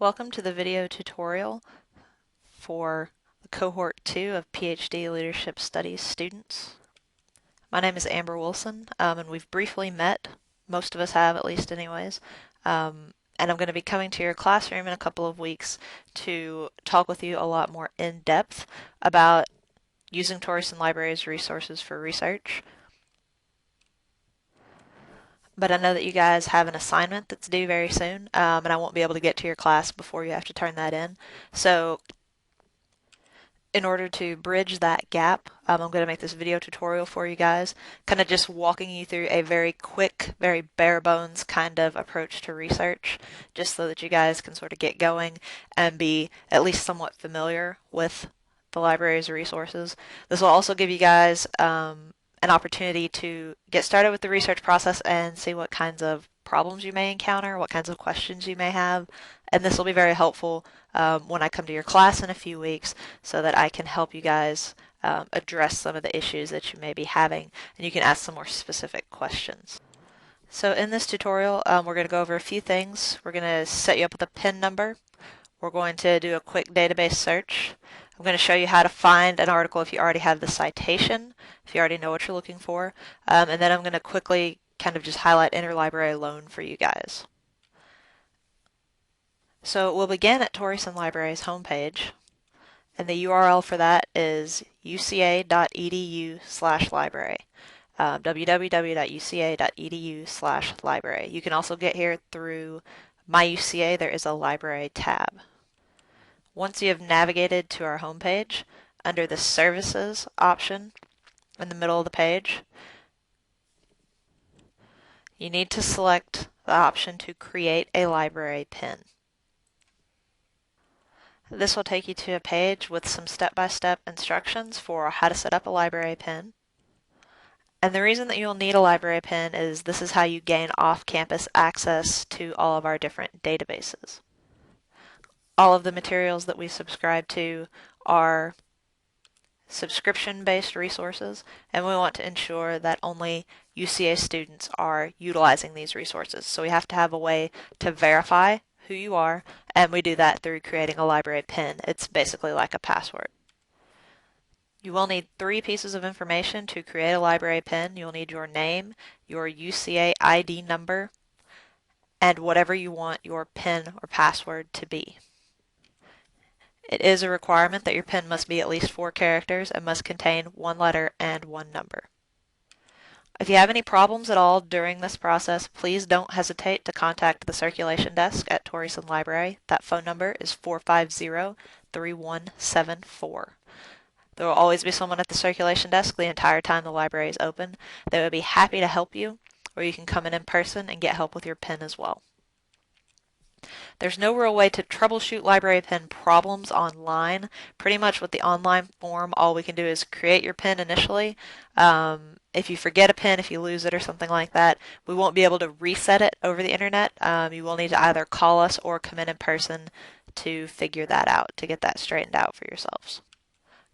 Welcome to the video tutorial for Cohort 2 of PhD Leadership Studies students. My name is Amber Wilson, and we've briefly met. Most of us have, at least anyways. And I'm going to be coming to your classroom in a couple of weeks to talk with you a lot more in depth about using Torreyson Library's resources for research. But I know that you guys have an assignment that's due very soon, and I won't be able to get to your class before you have to turn that in. So in order to bridge that gap, I'm going to make this video tutorial for you guys, kind of just walking you through a very quick, very bare bones kind of approach to research, just so that you guys can sort of get going and be at least somewhat familiar with the library's resources. This will also give you guys an opportunity to get started with the research process and see what kinds of problems you may encounter, what kinds of questions you may have, and this will be very helpful when I come to your class in a few weeks so that I can help you guys address some of the issues that you may be having, and you can ask some more specific questions. So in this tutorial, we're going to go over a few things. We're going to set you up with a PIN number. We're going to do a quick database search. I'm going to show you how to find an article if you already have the citation, if you already know what you're looking for, and then I'm going to quickly kind of just highlight interlibrary loan for you guys. So we'll begin at Torreyson Library's homepage, and the URL for that is uca.edu/library. www.uca.edu/library. You can also get here through MyUCA. There is a library tab. Once you have navigated to our homepage, under the Services option in the middle of the page, you need to select the option to create a library pin. This will take you to a page with some step-by-step instructions for how to set up a library pin. And the reason that you'll need a library pin is this is how you gain off-campus access to all of our different databases. All of the materials that we subscribe to are subscription-based resources, and we want to ensure that only UCA students are utilizing these resources. So we have to have a way to verify who you are, and we do that through creating a library pin. It's basically like a password. You will need 3 pieces of information to create a library pin. You'll need your name, your UCA ID number, and whatever you want your PIN or password to be. It is a requirement that your PIN must be at least 4 characters and must contain 1 letter and 1 number. If you have any problems at all during this process, please don't hesitate to contact the circulation desk at Torreyson Library. That phone number is 450-3174. There will always be someone at the circulation desk the entire time the library is open. They would be happy to help you, or you can come in person and get help with your PIN as well. There's no real way to troubleshoot library PIN problems online. Pretty much with the online form, all we can do is create your PIN initially. If you forget a PIN, if you lose it or something like that, we won't be able to reset it over the internet. You will need to either call us or come in person to figure that out, to get that straightened out for yourselves.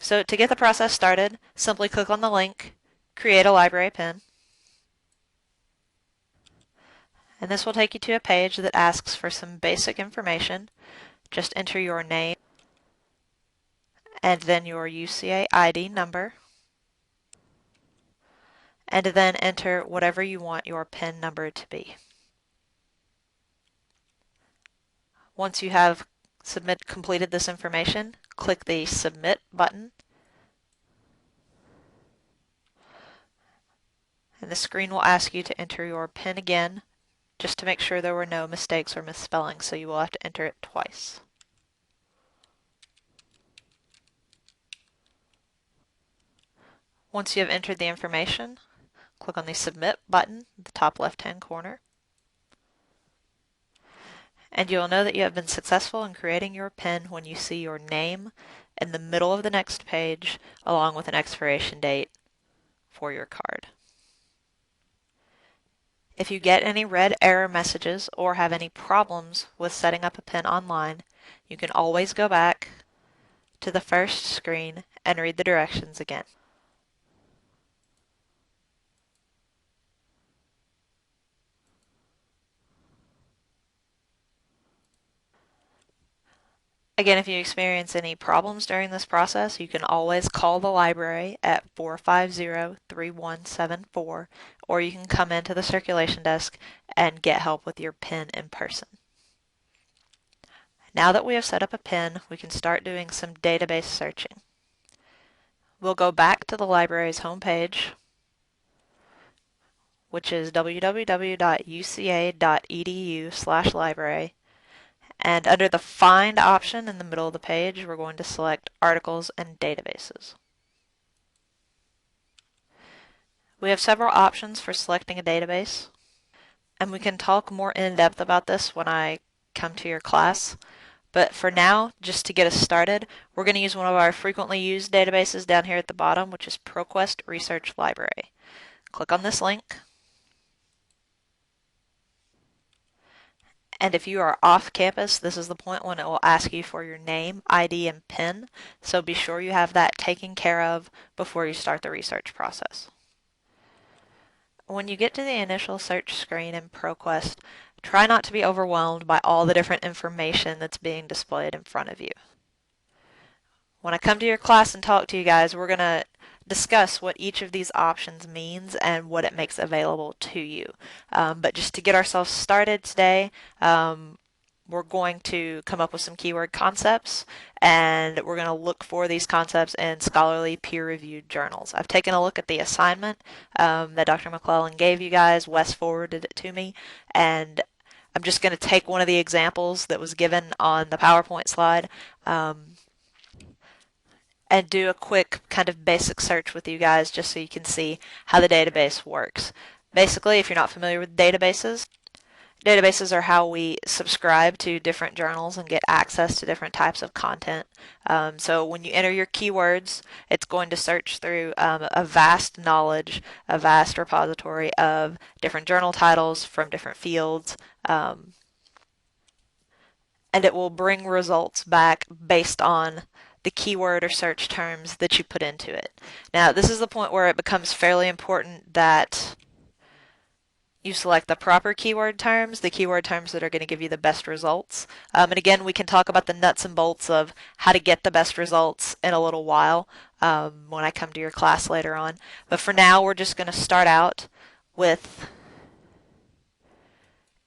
So to get the process started, simply click on the link, create a library pin, and this will take you to a page that asks for some basic information. Just enter your name and then your UCA ID number, and then enter whatever you want your PIN number to be. Once you have completed this information, click the Submit button, and the screen will ask you to enter your PIN again, just to make sure there were no mistakes or misspellings, so you will have to enter it twice. Once you have entered the information, click on the Submit button at the top left-hand corner, and you'll know that you have been successful in creating your PIN when you see your name in the middle of the next page along with an expiration date for your card. If you get any red error messages or have any problems with setting up a PIN online, you can always go back to the first screen and read the directions again. Again, if you experience any problems during this process, you can always call the library at 450-3174, or you can come into the circulation desk and get help with your PIN in person. Now that we have set up a PIN, we can start doing some database searching. We'll go back to the library's homepage, which is www.uca.edu/library. And under the Find option in the middle of the page, we're going to select Articles and Databases. We have several options for selecting a database, and we can talk more in depth about this when I come to your class. But for now, just to get us started, we're going to use one of our frequently used databases down here at the bottom, which is ProQuest Research Library. Click on this link. And if you are off campus, this is the point when it will ask you for your name, ID, and PIN. So be sure you have that taken care of before you start the research process. When you get to the initial search screen in ProQuest, try not to be overwhelmed by all the different information that's being displayed in front of you. When I come to your class and talk to you guys, we're going to discuss what each of these options means and what it makes available to you. But just to get ourselves started today, we're going to come up with some keyword concepts, and we're going to look for these concepts in scholarly peer-reviewed journals. I've taken a look at the assignment that Dr. McClellan gave you guys. Wes forwarded it to me, and I'm just going to take one of the examples that was given on the PowerPoint slide and do a quick kind of basic search with you guys just so you can see how the database works. Basically, if you're not familiar with databases, databases are how we subscribe to different journals and get access to different types of content. So when you enter your keywords, it's going to search through a vast knowledge, a vast repository of different journal titles from different fields, and it will bring results back based on the keyword or search terms that you put into it. Now, this is the point where it becomes fairly important that you select the proper keyword terms, the keyword terms that are going to give you the best results. And again, we can talk about the nuts and bolts of how to get the best results in a little while when I come to your class later on. But for now, we're just going to start out with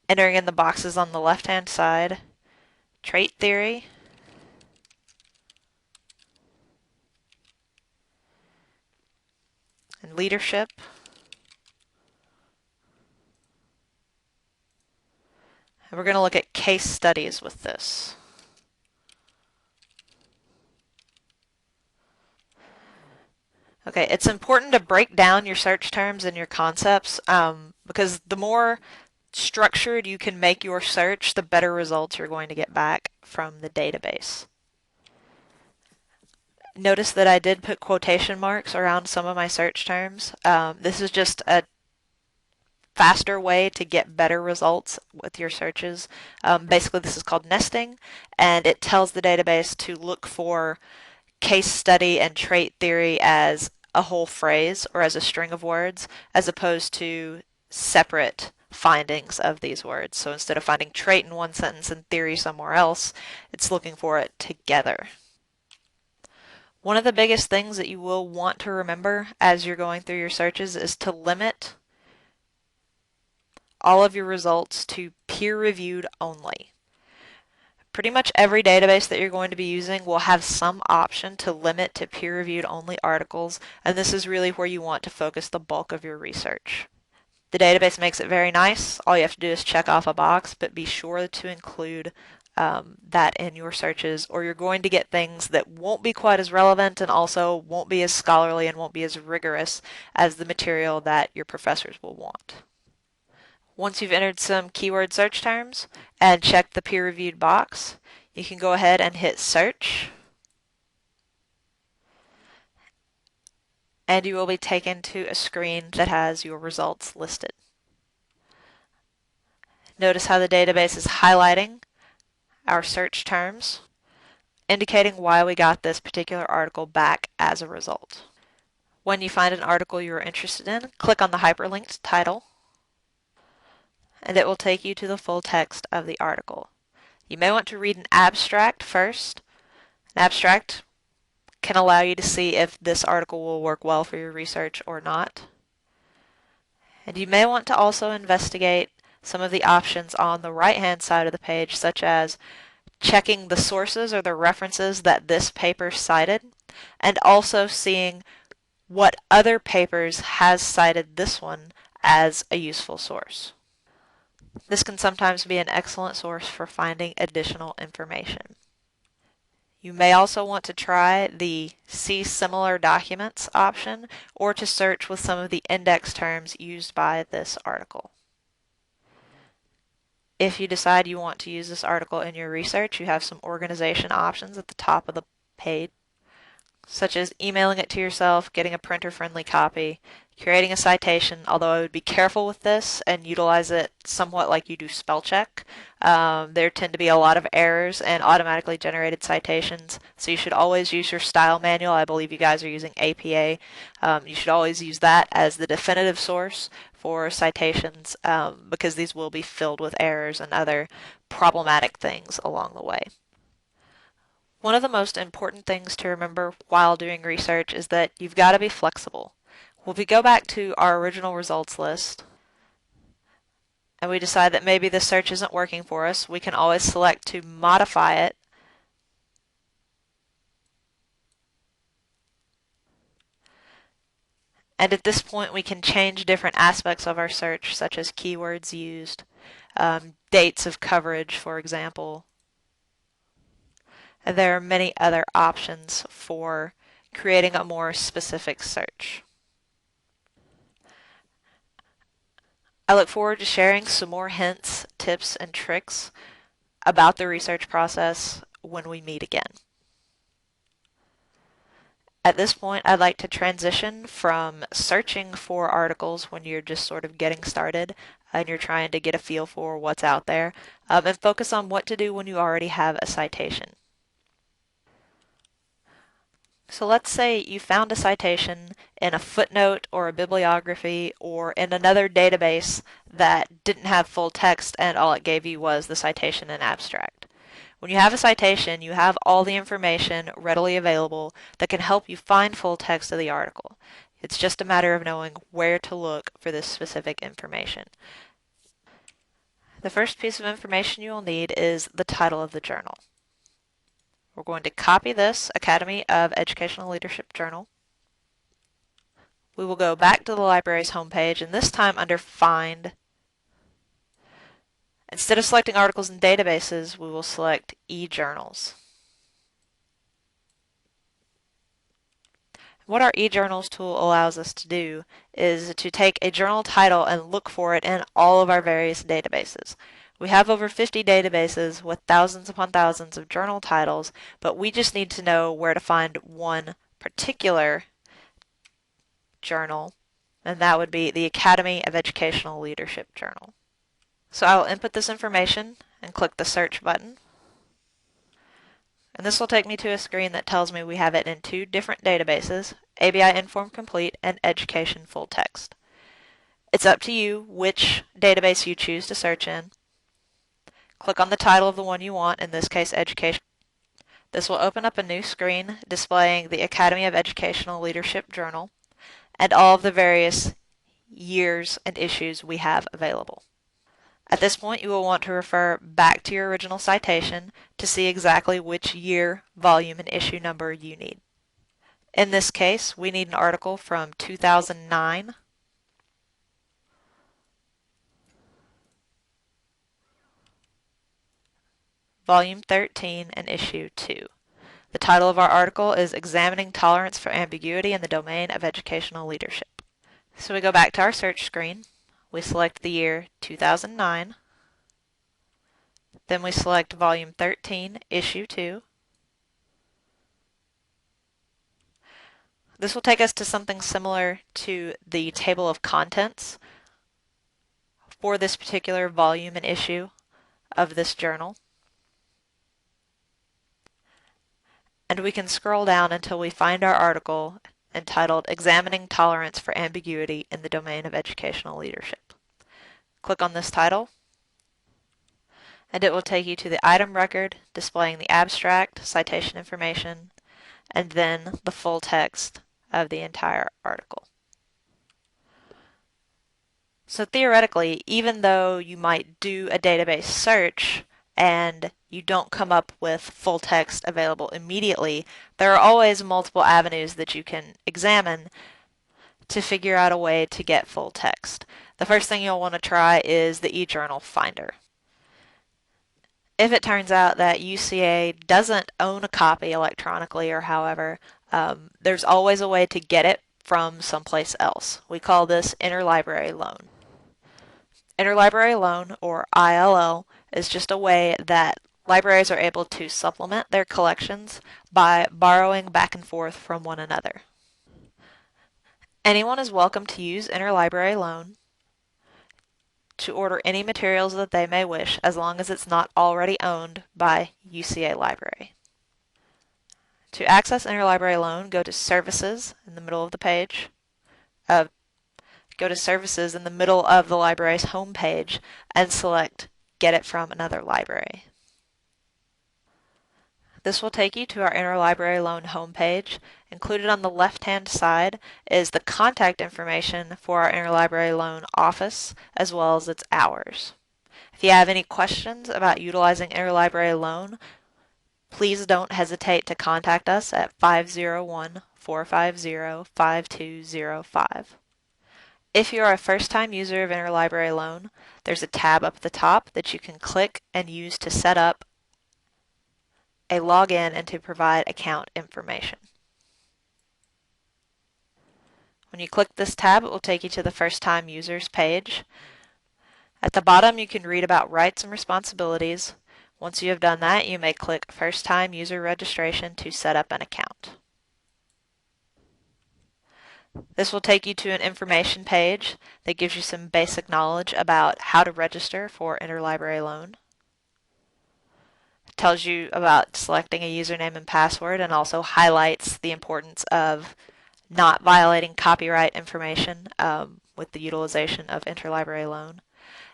entering in the boxes on the left-hand side, trait theory, and leadership. And we're going to look at case studies with this. Okay, it's important to break down your search terms and your concepts because the more structured you can make your search, the better results you're going to get back from the database. Notice that I did put quotation marks around some of my search terms. This is just a faster way to get better results with your searches. Basically, this is called nesting, and it tells the database to look for case study and trait theory as a whole phrase or as a string of words, as opposed to separate findings of these words. So instead of finding trait in one sentence and theory somewhere else, it's looking for it together. One of the biggest things that you will want to remember as you're going through your searches is to limit all of your results to peer-reviewed only. Pretty much every database that you're going to be using will have some option to limit to peer-reviewed only articles, and this is really where you want to focus the bulk of your research. The database makes it very nice. All you have to do is check off a box, but be sure to include that in your searches, or you're going to get things that won't be quite as relevant and also won't be as scholarly and won't be as rigorous as the material that your professors will want. Once you've entered some keyword search terms and checked the peer-reviewed box, you can go ahead and hit search, and you will be taken to a screen that has your results listed. Notice how the database is highlighting our search terms, indicating why we got this particular article back as a result. When you find an article you're interested in, click on the hyperlinked title, and it will take you to the full text of the article. You may want to read an abstract first, An abstract can allow you to see if this article will work well for your research or not. And you may want to also investigate some of the options on the right-hand side of the page, such as checking the sources or the references that this paper cited, and also seeing what other papers has cited this one as a useful source. This can sometimes be an excellent source for finding additional information. You may also want to try the See Similar Documents option or to search with some of the index terms used by this article. If you decide you want to use this article in your research, you have some organization options at the top of the page, such as emailing it to yourself, getting a printer-friendly copy, creating a citation, although I would be careful with this and utilize it somewhat like you do spell check. There tend to be a lot of errors and automatically generated citations, so you should always use your style manual. I believe you guys are using APA. You should always use that as the definitive source for citations because these will be filled with errors and other problematic things along the way. One of the most important things to remember while doing research is that you've got to be flexible. Well, if we go back to our original results list and we decide that maybe this search isn't working for us, we can always select to modify it and at this point we can change different aspects of our search such as keywords used, dates of coverage for example. And there are many other options for creating a more specific search. I look forward to sharing some more hints, tips, and tricks about the research process when we meet again. At this point, I'd like to transition from searching for articles when you're just sort of getting started and you're trying to get a feel for what's out there, and focus on what to do when you already have a citation. So let's say you found a citation in a footnote or a bibliography or in another database that didn't have full text and all it gave you was the citation and abstract. When you have a citation, you have all the information readily available that can help you find full text of the article. It's just a matter of knowing where to look for this specific information. The first piece of information you'll need is the title of the journal. We're going to copy this Academy of Educational Leadership Journal. We will go back to the library's homepage, and this time under Find, instead of selecting articles and databases, we will select eJournals. What our eJournals tool allows us to do is to take a journal title and look for it in all of our various databases. We have over 50 databases with thousands upon thousands of journal titles, but we just need to know where to find one particular journal, and that would be the Academy of Educational Leadership Journal. So I will input this information and click the search button. And this will take me to a screen that tells me we have it in two different databases, ABI Inform Complete and Education Full Text. It's up to you which database you choose to search in. Click on the title of the one you want, in this case Education. This will open up a new screen displaying the Academy of Educational Leadership Journal and all of the various years and issues we have available. At this point, you will want to refer back to your original citation to see exactly which year, volume, and issue number you need. In this case, we need an article from 2009. Volume 13 and Issue 2. The title of our article is Examining Tolerance for Ambiguity in the Domain of Educational Leadership. So we go back to our search screen. We select the year 2009. Then we select Volume 13, Issue 2. This will take us to something similar to the table of contents for this particular volume and issue of this journal. And we can scroll down until we find our article entitled Examining Tolerance for Ambiguity in the Domain of Educational Leadership. Click on this title, and it will take you to the item record displaying the abstract, citation information, and then the full text of the entire article. So theoretically, even though you might do a database search and you don't come up with full text available immediately, there are always multiple avenues that you can examine to figure out a way to get full text. The first thing you'll want to try is the eJournal Finder. If it turns out that UCA doesn't own a copy electronically or however, there's always a way to get it from someplace else. We call this interlibrary loan. Interlibrary loan, or ILL, is just a way that libraries are able to supplement their collections by borrowing back and forth from one another. Anyone is welcome to use interlibrary loan to order any materials that they may wish, as long as it's not already owned by UCA Library. To access interlibrary loan, go to Services in the middle of the page. Go to Services in the middle of the library's home page and select Get it from another library. This will take you to our interlibrary loan homepage. Included on the left-hand side is the contact information for our interlibrary loan office, as well as its hours. If you have any questions about utilizing interlibrary loan, please don't hesitate to contact us at 501-450-5205. If you are a first-time user of interlibrary loan, there's a tab up at the top that you can click and use to set up a login and to provide account information. When you click this tab, it will take you to the first-time users page. At the bottom, you can read about rights and responsibilities. Once you have done that, you may click First-Time User Registration to set up an account. This will take you to an information page that gives you some basic knowledge about how to register for interlibrary loan. It tells you about selecting a username and password and also highlights the importance of not violating copyright information with the utilization of interlibrary loan.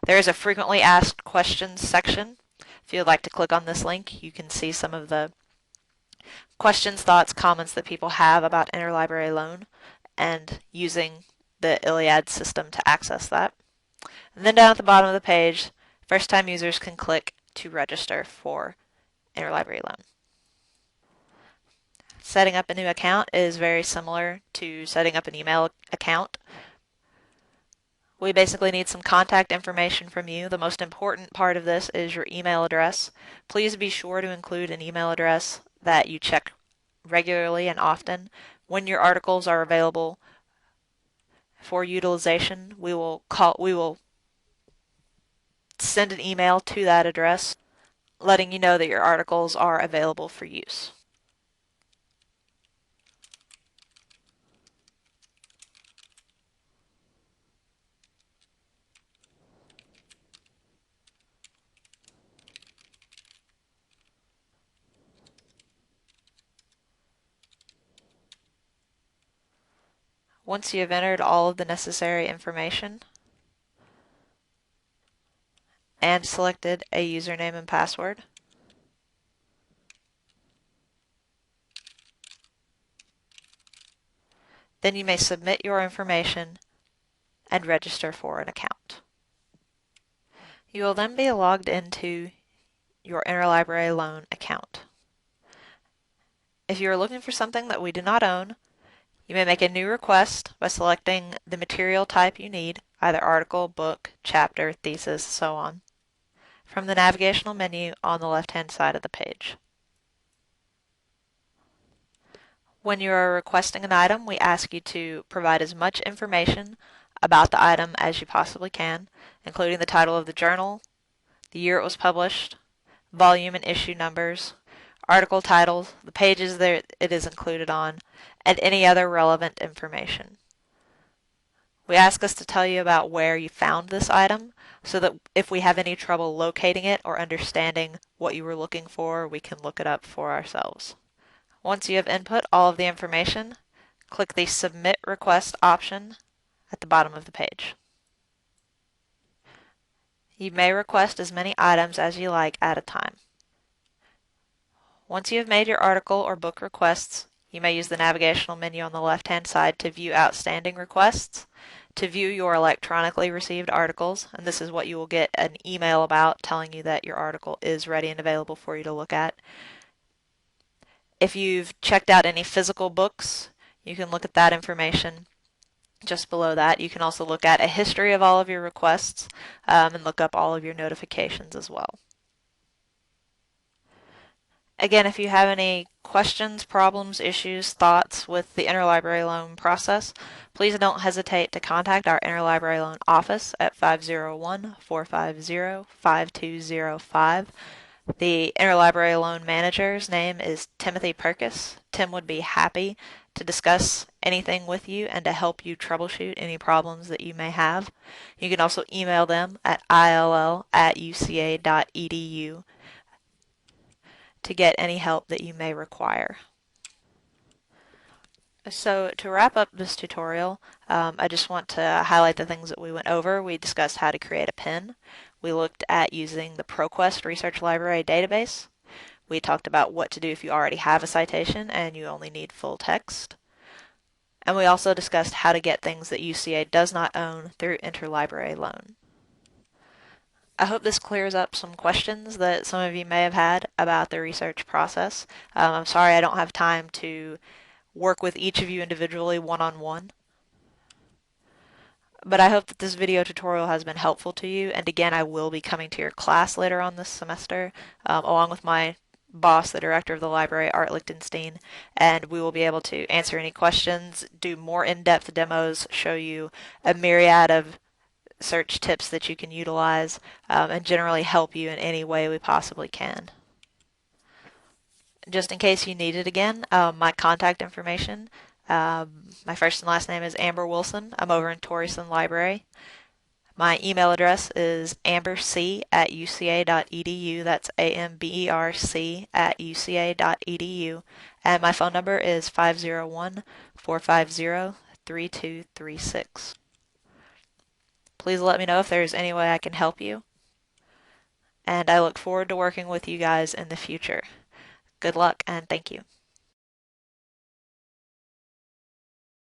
There is a frequently asked questions section. If you would like to click on this link, you can see some of the questions, thoughts, comments that people have about interlibrary loan and using the ILLiad system to access that. And then down at the bottom of the page, first-time users can click to register for interlibrary loan. Setting up a new account is very similar to setting up an email account. We basically need some contact information from you. The most important part of this is your email address. Please be sure to include an email address that you check regularly and often. When your articles are available for utilization, we will send an email to that address letting you know that your articles are available for use. Once you have entered all of the necessary information and selected a username and password, then you may submit your information and register for an account. You will then be logged into your interlibrary loan account. If you are looking for something that we do not own, you may make a new request by selecting the material type you need, either article, book, chapter, thesis, so on, from the navigational menu on the left-hand side of the page. When you are requesting an item, we ask you to provide as much information about the item as you possibly can, including the title of the journal, the year it was published, volume and issue numbers, article titles, the pages that it is included on, and any other relevant information. We ask us to tell you about where you found this item so that if we have any trouble locating it or understanding what you were looking for, we can look it up for ourselves. Once you have input all of the information, click the Submit Request option at the bottom of the page. You may request as many items as you like at a time. Once you have made your article or book requests, you may use the navigational menu on the left-hand side to view outstanding requests, to view your electronically received articles, and this is what you will get an email about telling you that your article is ready and available for you to look at. If you've checked out any physical books, you can look at that information. Just below that, you can also look at a history of all of your requests and look up all of your notifications as well. Again, if you have any questions, problems, issues, thoughts with the interlibrary loan process, please don't hesitate to contact our interlibrary loan office at 501-450-5205. The interlibrary loan manager's name is Timothy Perkis. Tim would be happy to discuss anything with you and to help you troubleshoot any problems that you may have. You can also email them at ill@uca.edu to get any help that you may require. So to wrap up this tutorial, I just want to highlight the things that we went over. We discussed how to create a pin. We looked at using the ProQuest Research Library database. We talked about what to do if you already have a citation and you only need full text. And we also discussed how to get things that UCA does not own through interlibrary loan. I hope this clears up some questions that some of you may have had about the research process. I'm sorry I don't have time to work with each of you individually one-on-one. But I hope that this video tutorial has been helpful to you. And again, I will be coming to your class later on this semester, along with my boss, the director of the library, Art Lichtenstein, and we will be able to answer any questions, do more in-depth demos, show you a myriad of search tips that you can utilize, and generally help you in any way we possibly can. Just in case you need it again, my contact information, my first and last name is Amber Wilson. I'm over in Torreyson Library. My email address is amberc@uca.edu. That's AMBERC@uca.edu. And my phone number is 501-450-3236. Please let me know if there's any way I can help you. And I look forward to working with you guys in the future. Good luck and thank you.